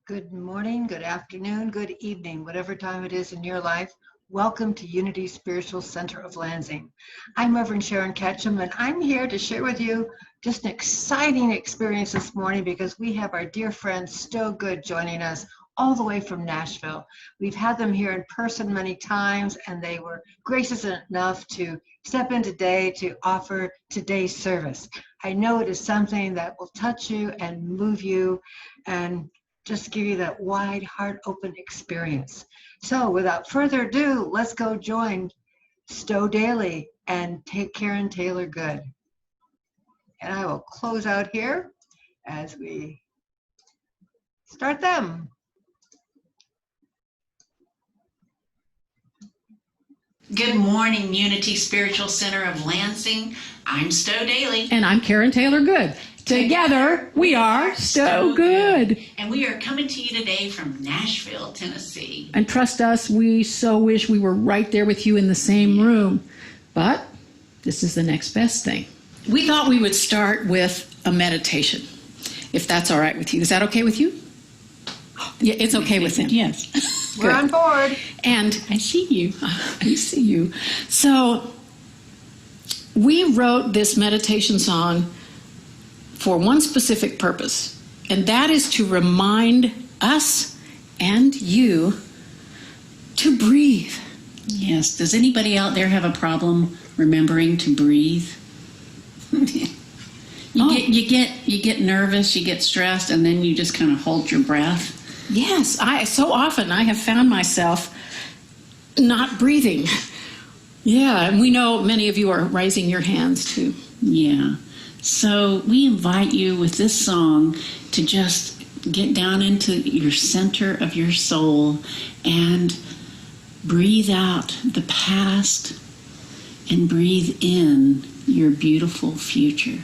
Good morning, good afternoon, good evening, whatever time it is in your life. Welcome to Unity Spiritual Center of Lansing. I'm Reverend Sharon Ketchum, and I'm here to share with you just an exciting experience this morning because we have our dear friend StoweGood joining us all the way from Nashville. We've had them here in person many times, and they were gracious enough to step in today to offer today's service. I know it is something that will touch you and move you and just give you that wide, heart open experience. So without further ado, let's go join Stowe Dailey and take Karen Taylor Good. And I will close out here as we start them. Good morning, Unity Spiritual Center of Lansing. I'm Stowe Dailey. And I'm Karen Taylor Good. Together, we are StoweGood. And we are coming to you today from Nashville, Tennessee. And trust us, we so wish we were right there with you in the same room. But this is the next best thing. We thought we would start with a meditation, if that's all right with you. Is that okay with you? Yeah, it's okay with him. Yes. We're on board. And I see you. I see you. So we wrote this meditation song for one specific purpose, and that is to remind us and you to breathe. Yes. Does anybody out there have a problem remembering to breathe? You get nervous, you get stressed, and then you just kind of hold your breath. Yes, so often I have found myself not breathing. Yeah, and we know many of you are raising your hands too. Yeah. So we invite you with this song to just get down into your center of your soul and breathe out the past and breathe in your beautiful future.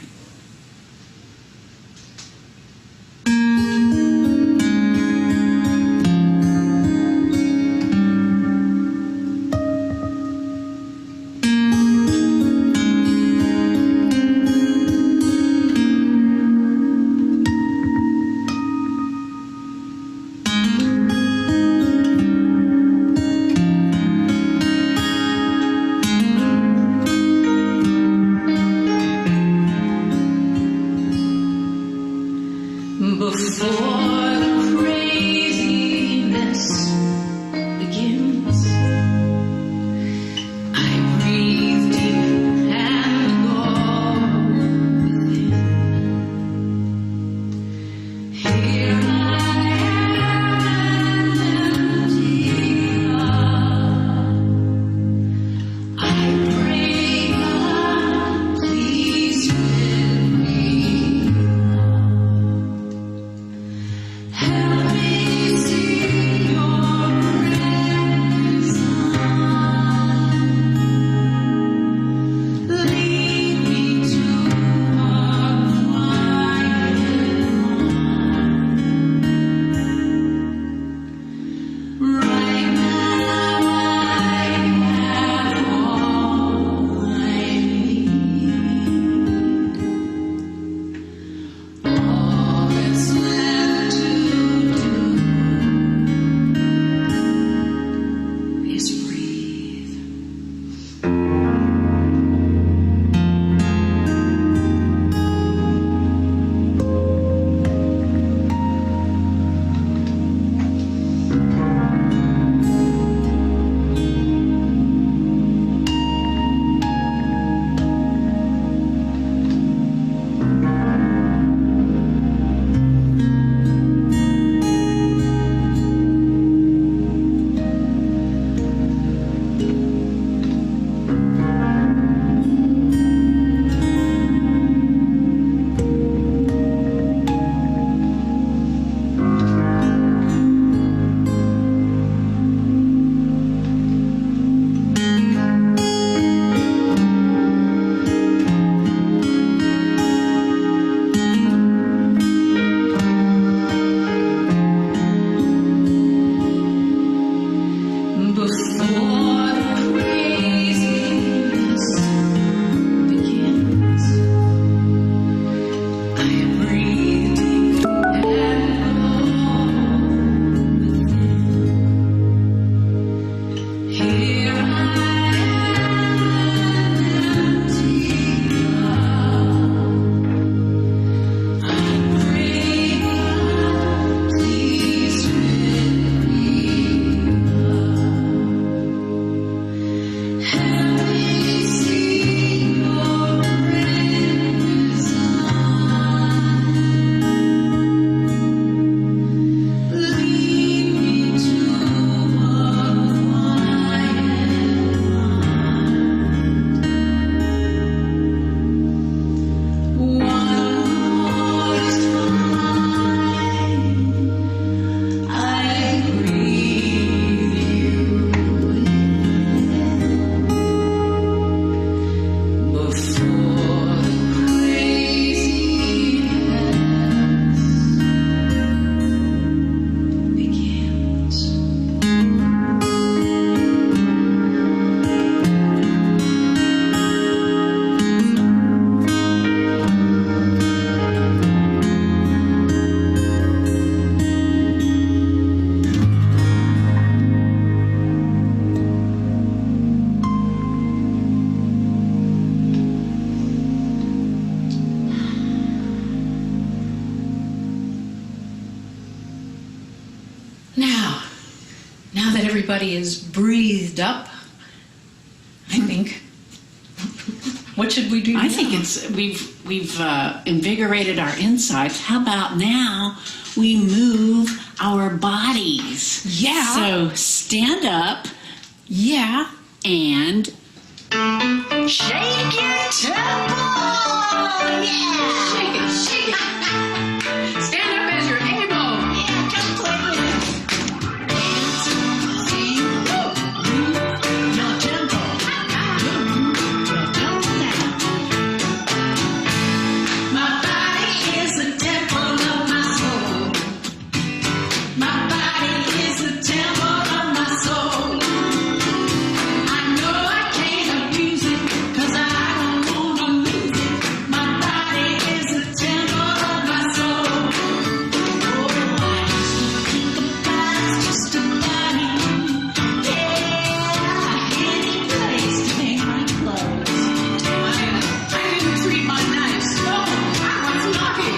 Hey everybody is breathed up, I think. What should we do I now? think we've invigorated our insides. How about now we move our bodies? Yeah. So stand up. Yeah. And Shake your temple! Yeah! Shake it, shake it. Stand up as you're able. Yeah, come play with it. Dance, sing, move your temple. Move your temple now. My body is the temple of my soul. My body is the temple of my soul. I know I can't abuse it, 'cause I don't wanna lose it. My body is the temple of my soul. Oh, I used to think about it's just a body. Yeah, any place to hang my clothes. I didn't treat my knife. No, I was lucky.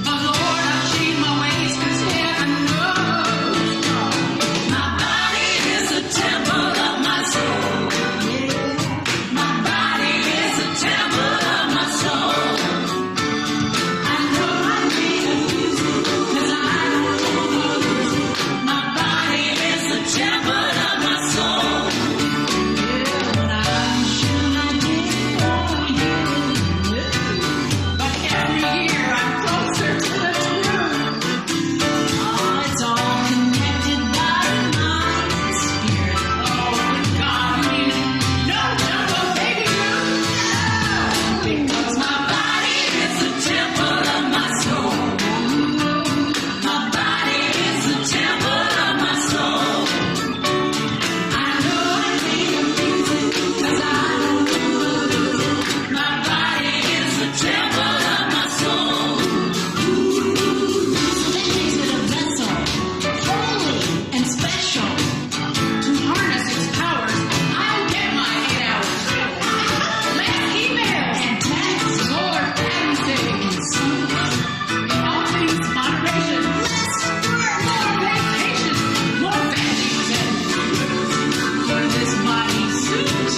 But Lord, I've changed my ways, 'cause heaven knows. My body is the temple of my soul. My body is the temple of my soul. I know I can't abuse it, 'cause I don't wanna lose it. My body is the temple of my soul. But I'm sure I did it all you. But every year I'm closer to the truth. Oh, it's all connected by mind and spirit. Oh, good God, I mean, no temple, baby, no. Because my body is the temple of my soul. My body is the temple of my soul. I know I can't abuse it, 'cause I don't wanna lose it. My body is the temple of my soul. So that makes it a vessel, holy and special. To harness its powers, I'll get my 8 hours. Let's keep it. And text, Lord, and saving. In all things, moderation. More vacation. More vacation. For this mighty suit.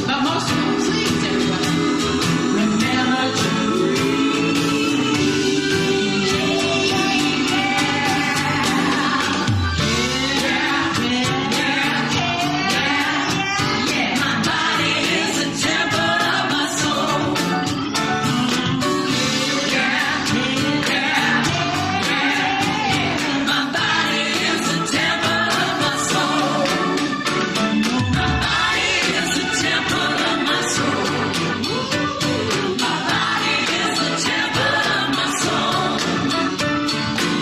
But most please, everyone, remember to my body is the temple of my soul. My body is the temple of my soul. My body is the temple of my soul. My body is the temple of my soul.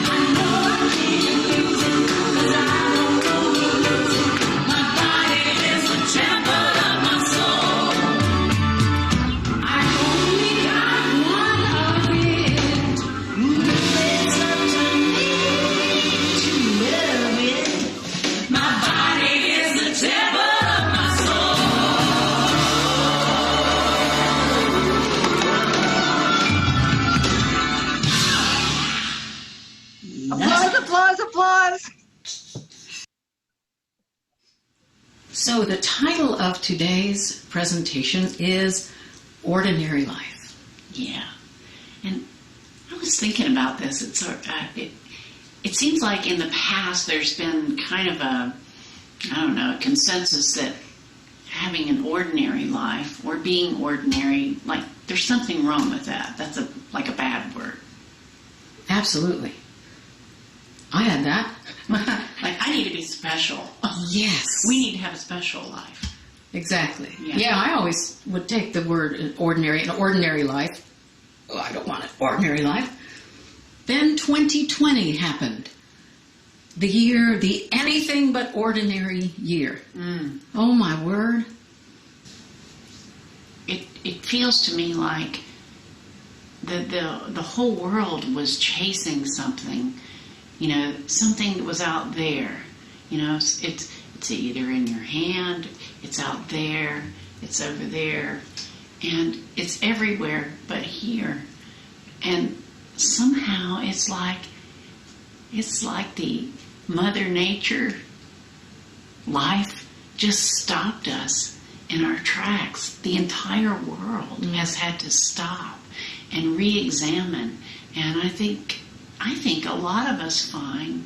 I know I can't lose it, 'cause I don't wanna lose it. My body is the temple of my soul. I only got one of it. It's up to me to love it. My body is the temple of my soul. Applause, applause, applause. So the title of today's presentation is Ordinary Life. yeah, and I was thinking about this. It seems like in the past there's been kind of a consensus that having an ordinary life or being ordinary, like there's something wrong with that. That's like a bad word. Absolutely. I had that. Like I need to be special. Yes. We need to have a special life. Exactly. Yeah. Yeah, I always would take the word ordinary, an ordinary life. Oh, I don't want an ordinary life. Then 2020 happened. The anything but ordinary year. Oh my word. It feels to me like the whole world was chasing something, something that was out there. It's either in your hand, it's out there, it's over there, and it's everywhere but here. And somehow it's like the Mother Nature life just stopped us in our tracks. The entire world has had to stop and re-examine. And I think a lot of us find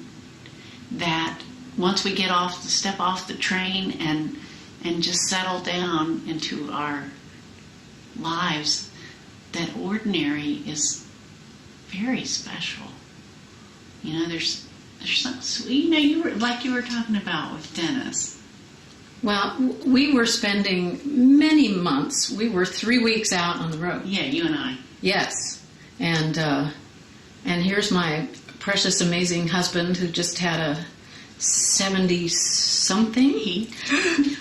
that once we step off the train and just settle down into our lives, that ordinary is very special. You know, there's something, you were talking about with Dennis. Well, we were spending many months. We were 3 weeks out on the road. Yeah, you and I. Yes, and here's my precious, amazing husband who just had a 70-something.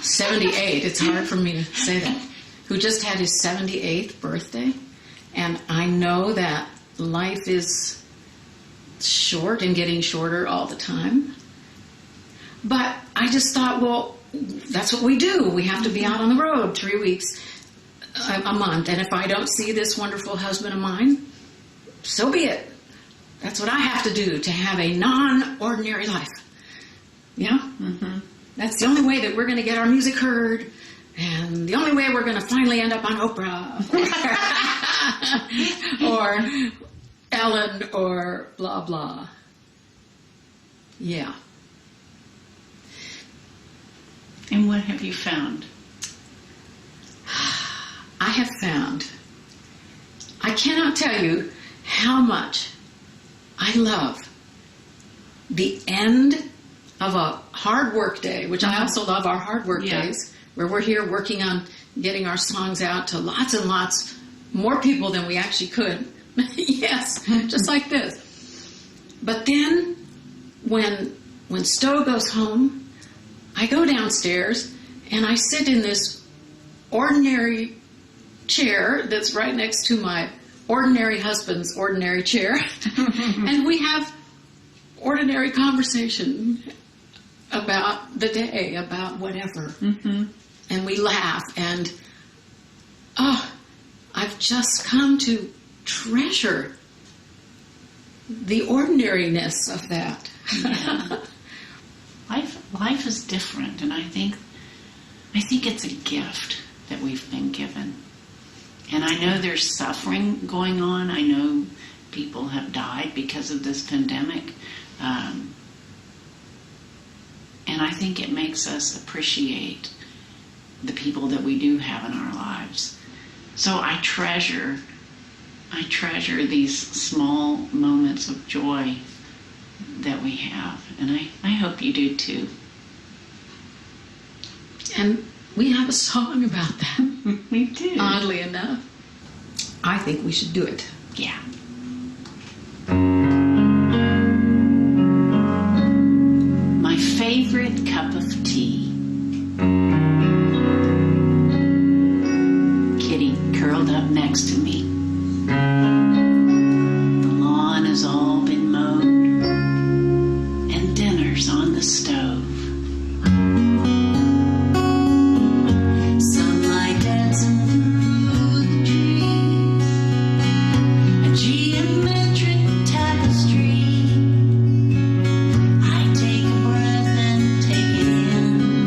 78. It's hard for me to say that. Who just had his 78th birthday, and I know that life is short and getting shorter all the time. But I just thought, well, that's what we do. We have to be out on the road 3 weeks a month. And if I don't see this wonderful husband of mine, so be it. That's what I have to do to have a non-ordinary life. Yeah? Mm-hmm. That's the only way that we're going to get our music heard, and the only way we're going to finally end up on Oprah or Ellen or blah, blah. Yeah. And what have you found? I have found, I cannot tell you how much I love the end of a hard work day, which I also love our hard work days, where we're here working on getting our songs out to lots and lots more people than we actually could. Yes, just like this. But then when Stowe goes home, I go downstairs and I sit in this ordinary chair that's right next to my ordinary husband's ordinary chair, and we have ordinary conversation about the day, about whatever, and we laugh, and I've just come to treasure the ordinariness of that. Yeah. Life is different, and I think it's a gift that we've been given. And I know there's suffering going on. I know people have died because of this pandemic. And I think it makes us appreciate the people that we do have in our lives. So I treasure these small moments of joy that we have. And I hope you do too. And we have a song about that. We do. Oddly enough. I think we should do it. Yeah. My favorite cup of tea. Kitty curled up next to me. The lawn has all been mowed, and dinner's on the stove. Sunlight dancing through the trees, a geometric tapestry. I take a breath and take it in.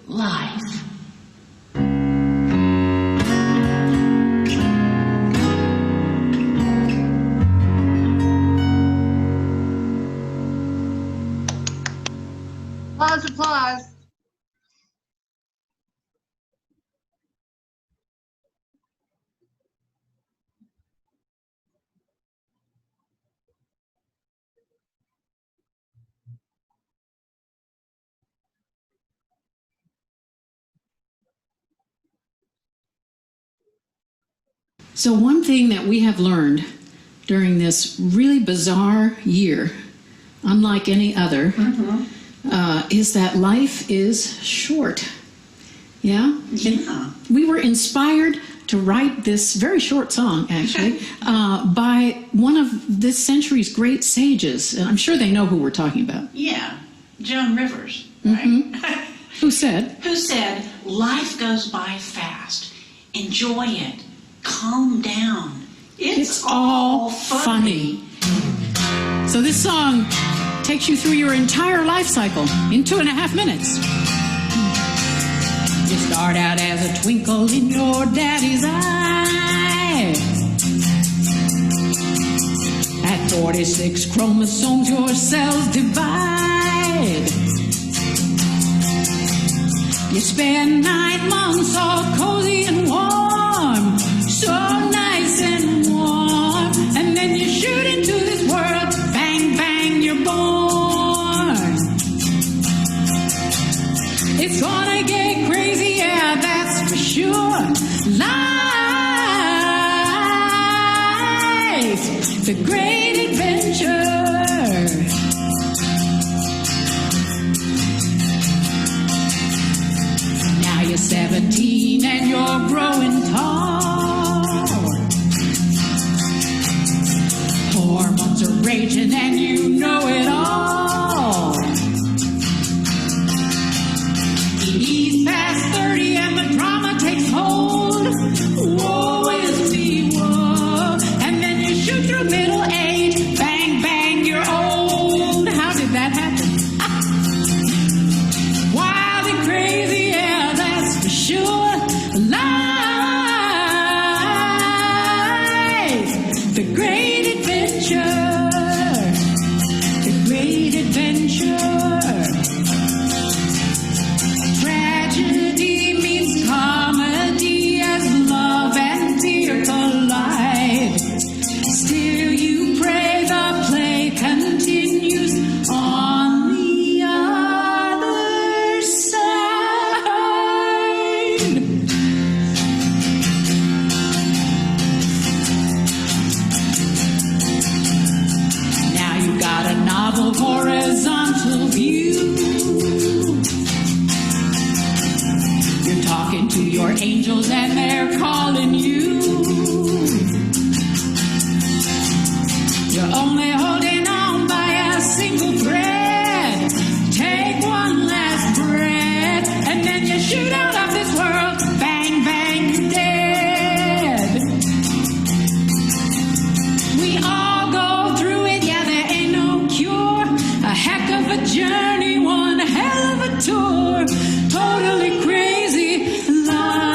life. Applause, applause. So one thing that we have learned during this really bizarre year, unlike any other, is that life is short. Yeah? Yeah. We were inspired to write this very short song, actually, by one of this century's great sages. I'm sure they know who we're talking about. Yeah, Joan Rivers, right? Who said, Who said, life goes by fast. Enjoy it. Calm down. "It's all funny." So this song takes you through your entire life cycle in 2.5 minutes. You start out as a twinkle in your daddy's eye. At 46 chromosomes, your cells divide. You spend 9 months all cozy and warm, so nice and warm, and then you shoot into this world, bang, bang, you're born. It's gonna get crazy, yeah, that's for sure. Life, the great adventure. Now you're 17 and you're growing tall. Hormones are raging and you know it all. You ease past 30 and the drama takes hold. Woe is me, woe. And then you shoot through middle age. Bang, bang, you're old. How did that happen? Wild and crazy, yeah, that's for sure. Life, the great adventure. The great adventure. Tragedy meets comedy as love and fear collide. Still you pray the play continues on the other side. Now you've got a novel horizontal view. You're talking to your angels and they're calling you. You're only holding on by a single thread. Take one last breath and then you shoot out of this world. Bang, bang, you're dead. We all go through it, yeah, there ain't no cure. A heck of a journey, one hell of a tour. Totally crazy life.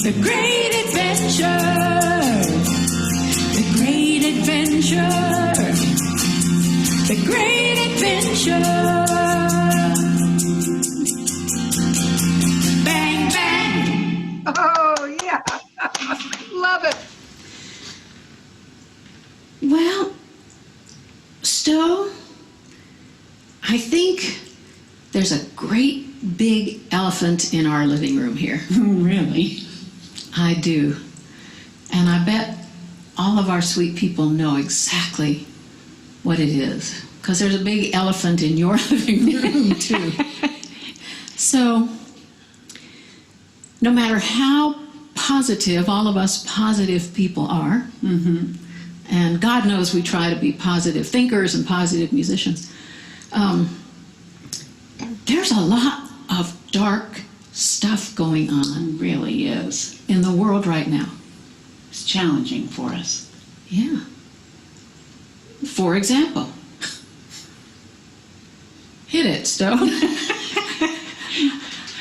The great adventure. The great adventure. The great adventure. Bang, bang. Oh, yeah. Love it. Well, Stowe, I think there's a great big elephant in our living room here. Really? I do. And I bet all of our sweet people know exactly what it is. Because there's a big elephant in your living room, too. So, no matter how positive all of us positive people are, and God knows we try to be positive thinkers and positive musicians, there's a lot of dark stuff going on It really is. in the world right now. It's challenging for us. Yeah. For example, hit it, Stowe.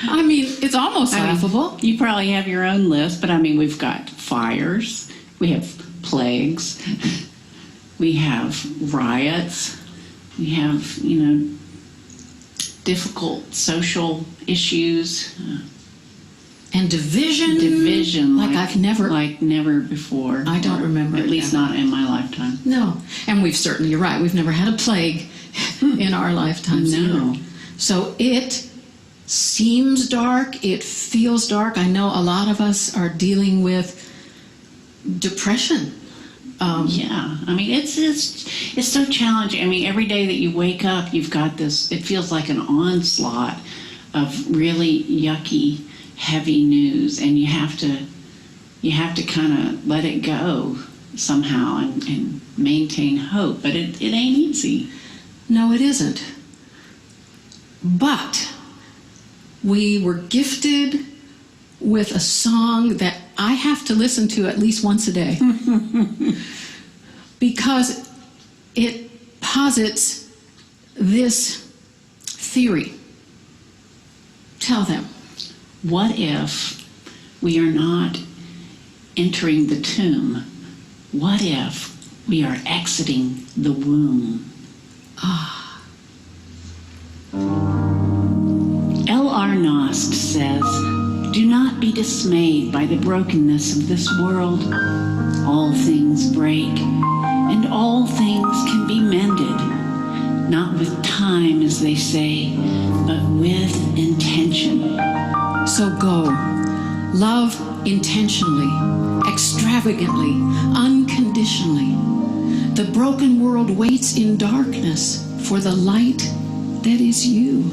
I mean, it's almost laughable. You probably have your own list, but I mean, we've got fires, we have plagues, we have riots, we have, difficult social issues. And division. Like I've never. Like never before. I don't remember At it least ever. not in my lifetime. No. And you're right, we've never had a plague in our lifetimes. No. either. So it seems dark, it feels dark. I know a lot of us are dealing with depression. Yeah, I mean, it's so challenging. I mean, every day that you wake up, you've got this, it feels like an onslaught of really yucky, heavy news, and you have to kind of let it go somehow and maintain hope, but it ain't easy. No, it isn't. But we were gifted with a song that I have to listen to at least once a day because it posits this theory. Tell them. What if we are not entering the tomb? What if we are exiting the womb? L.R. Nost says, "Do not be dismayed by the brokenness of this world. All things break, and all things can be mended, not with time, as they say, but with intention." So go, love intentionally, extravagantly, unconditionally. The broken world waits in darkness for the light that is you.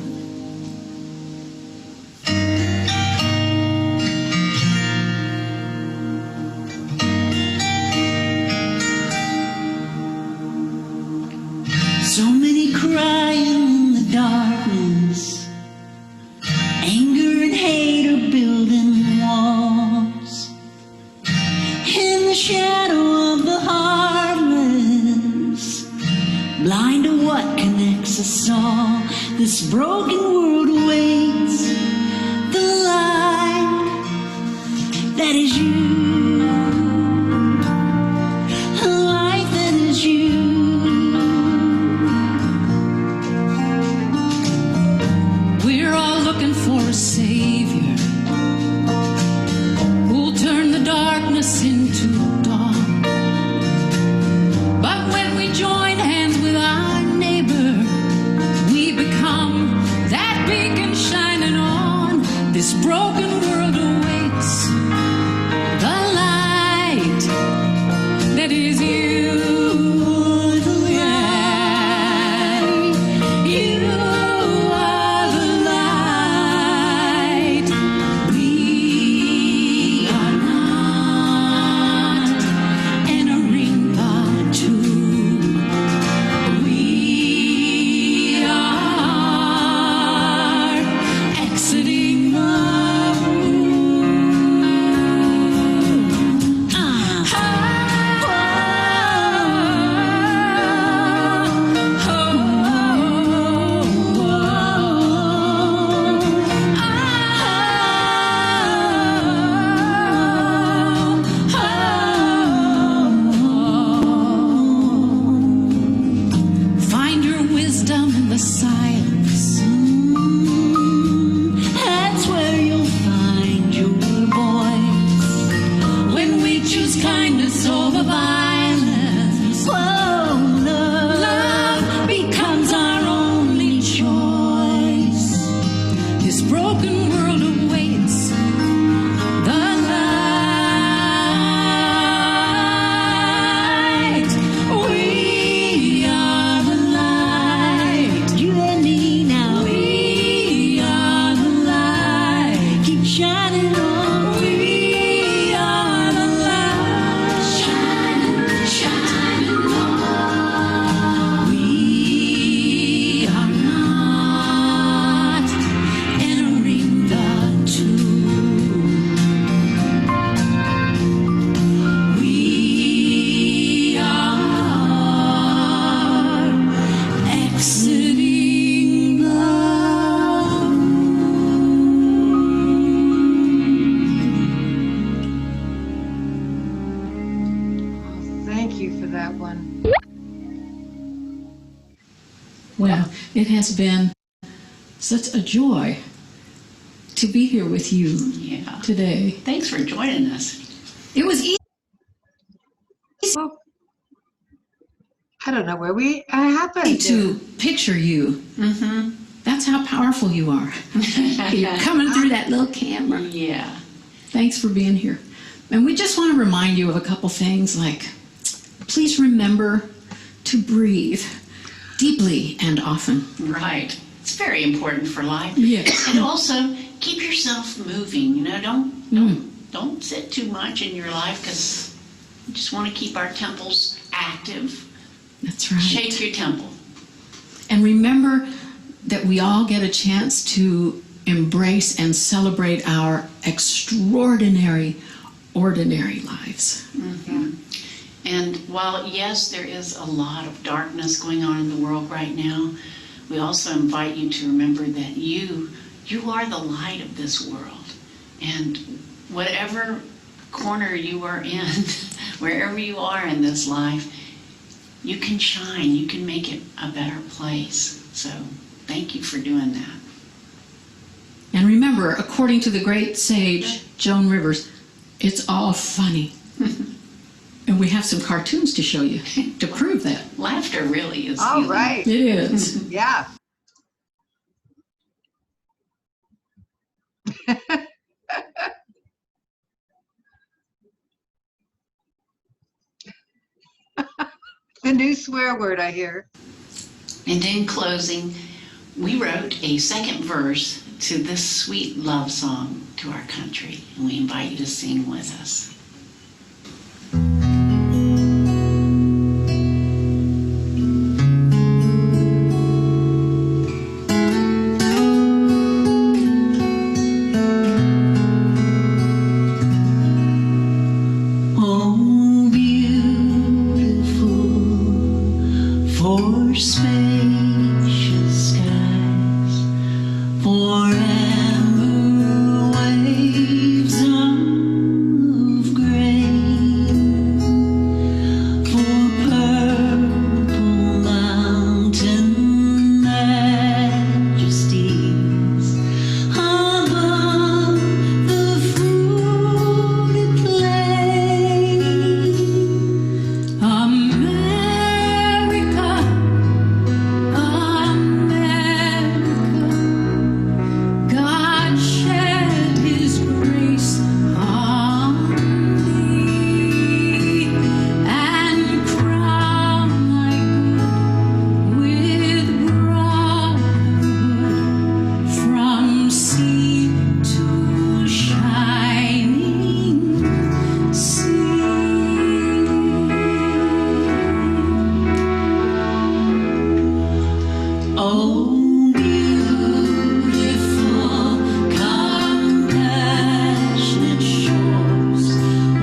So many crying in the darkness, anger and hate are building walls. In the shadow of the heartless, blind to what connects us all, this broken world awaits the light that is you. A light that is you. We're all looking for a savior who'll turn the darkness into dawn. But when we join hands with our neighbor, we become that beacon shining on. This broken world awaits the light that is you. The light. You are the light. We are not entering the tomb. We are exiting the room. Find your wisdom in the silence. That's where you'll find your voice. When we choose kindness over violence, Whoa, love becomes our only choice. This broken world awaits the light. We are the light. you and me now. We are the light. Keep shining on. We are the light. Shining, shining on. We are not entering the tomb. one. Well, it has been such a joy to be here with you Yeah. today. Thanks for joining us. It was easy. Well, I don't know where we happened To picture you. Mm-hmm. That's how powerful you are. You're coming through that little camera. Yeah. Thanks for being here. And we just want to remind you of a couple things, like please remember to breathe deeply and often. Right. It's very important for life. Yeah. And also keep yourself moving. You know, don't sit too much in your life, because we just want to keep our temples active. That's right. Shake your temple. And remember that we all get a chance to embrace and celebrate our extraordinary, ordinary lives. Mm-hmm. And while, yes, there is a lot of darkness going on in the world right now, we also invite you to remember that you are the light of this world. And whatever corner you are in, wherever you are in this life, you can shine. You can make it a better place. So thank you for doing that. And remember, according to the great sage Joan Rivers, it's all funny. And we have some cartoons to show you to prove that. Laughter really is All healing. right. It is. Yeah. The new swear word I hear. And in closing, we wrote a second verse to this sweet love song to our country, and we invite you to sing with us. Oh, beautiful for spacious skies, for amber waves of grain, for purple mountain majesties above the fruited plain. America, America, God shed His grace on thee, and crown thy good with brotherhood from sea to shining sea. Oh, beautiful, compassionate shores,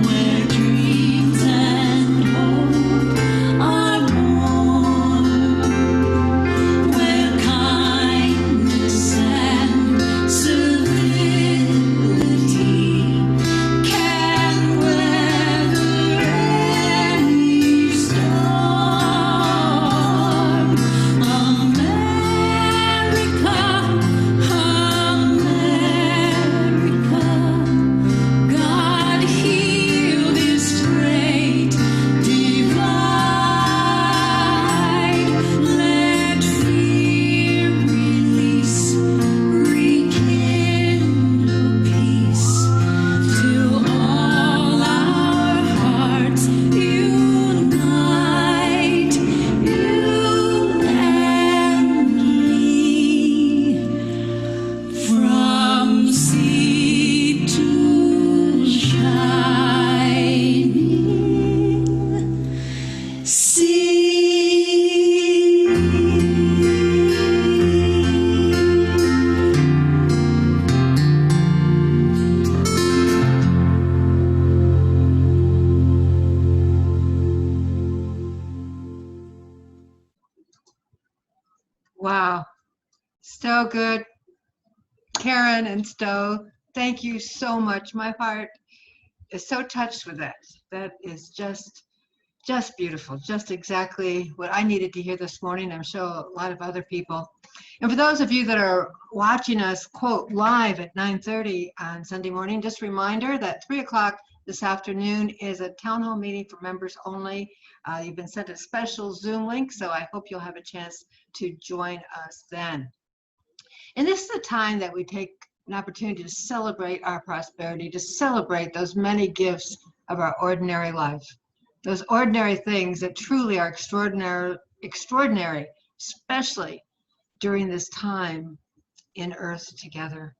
where dreams and hope are born, where kindness and civility can weather any storm. America, America, God heal this great divide. Let fear release, rekindle peace, till all our hearts unite, you and me, from sea to shining Wow. StoweGood, Karen and Stowe, thank you so much. My heart is so touched with that. That is just Just beautiful, just exactly what I needed to hear this morning. I'm sure a lot of other people. And for those of you that are watching us, quote, live at 9:30 on Sunday morning, just a reminder that 3 o'clock this afternoon is a town hall meeting for members only. You've been sent a special Zoom link, so I hope you'll have a chance to join us then. And this is the time that we take an opportunity to celebrate our prosperity, to celebrate those many gifts of our ordinary life. Those ordinary things that truly are extraordinary, especially during this time in Earth together.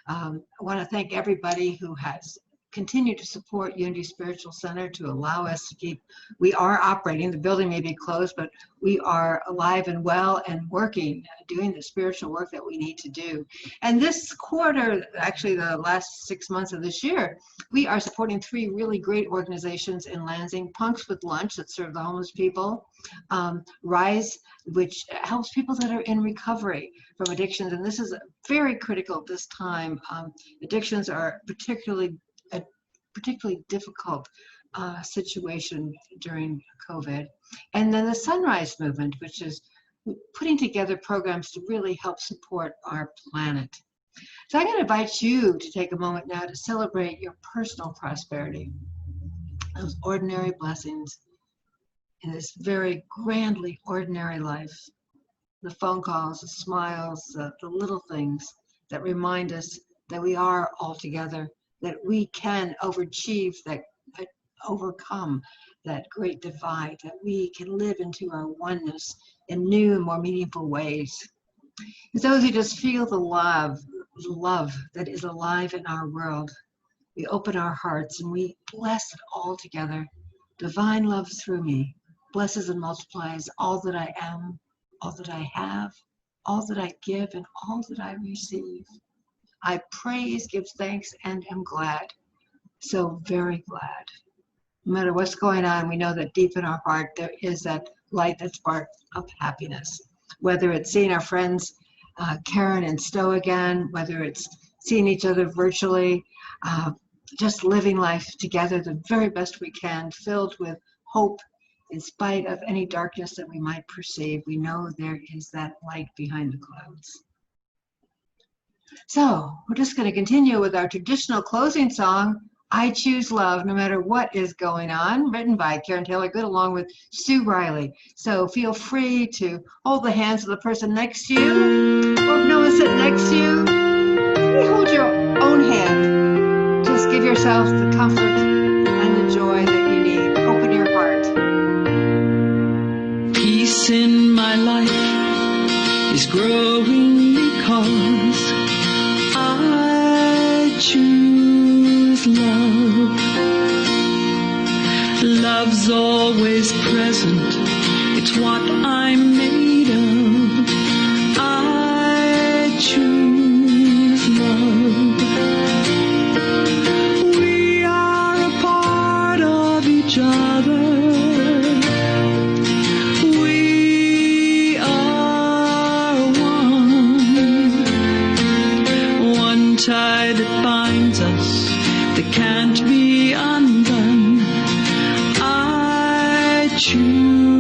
I want to thank everybody who has continued to support Unity Spiritual Center to allow us to keep, we are operating, the building may be closed, but we are alive and well and working, doing the spiritual work that we need to do. And this quarter, actually the last 6 months of this year, we are supporting 3 really great organizations in Lansing: Punks with Lunch, that serve the homeless people, Rise, which helps people that are in recovery from addictions. And this is very critical at this time. Addictions are particularly difficult situation during COVID. And then the Sunrise Movement, which is putting together programs to really help support our planet. So I'm going to invite you to take a moment now to celebrate your personal prosperity, those ordinary blessings in this very grandly ordinary life. The phone calls, the smiles, the little things that remind us that we are all together, that we can overcome that great divide, that we can live into our oneness in new and more meaningful ways. As those who just feel the love that is alive in our world, we open our hearts and we bless it all together. Divine love through me blesses and multiplies all that I am, all that I have, all that I give, and all that I receive. I praise, give thanks, and am glad. So very glad. No matter what's going on, we know that deep in our heart there is that light, that spark of happiness. Whether it's seeing our friends Karen and Stowe again, whether it's seeing each other virtually, just living life together the very best we can, filled with hope in spite of any darkness that we might perceive. We know there is that light behind the clouds. So we're just going to continue with our traditional closing song, I Choose Love, No Matter What Is Going On, written by Karen Taylor Good along with Sue Riley. So feel free to hold the hands of the person next to you, or if no one's sitting next to you, maybe hold your own hand. Just give yourself the comfort and the joy that you need. Open your heart. Peace in my life is growing because I choose love. Love's always present, it's what I'm made of. I choose love. We are a part of each other. We are one tie that binds us, that can't be undone. I choose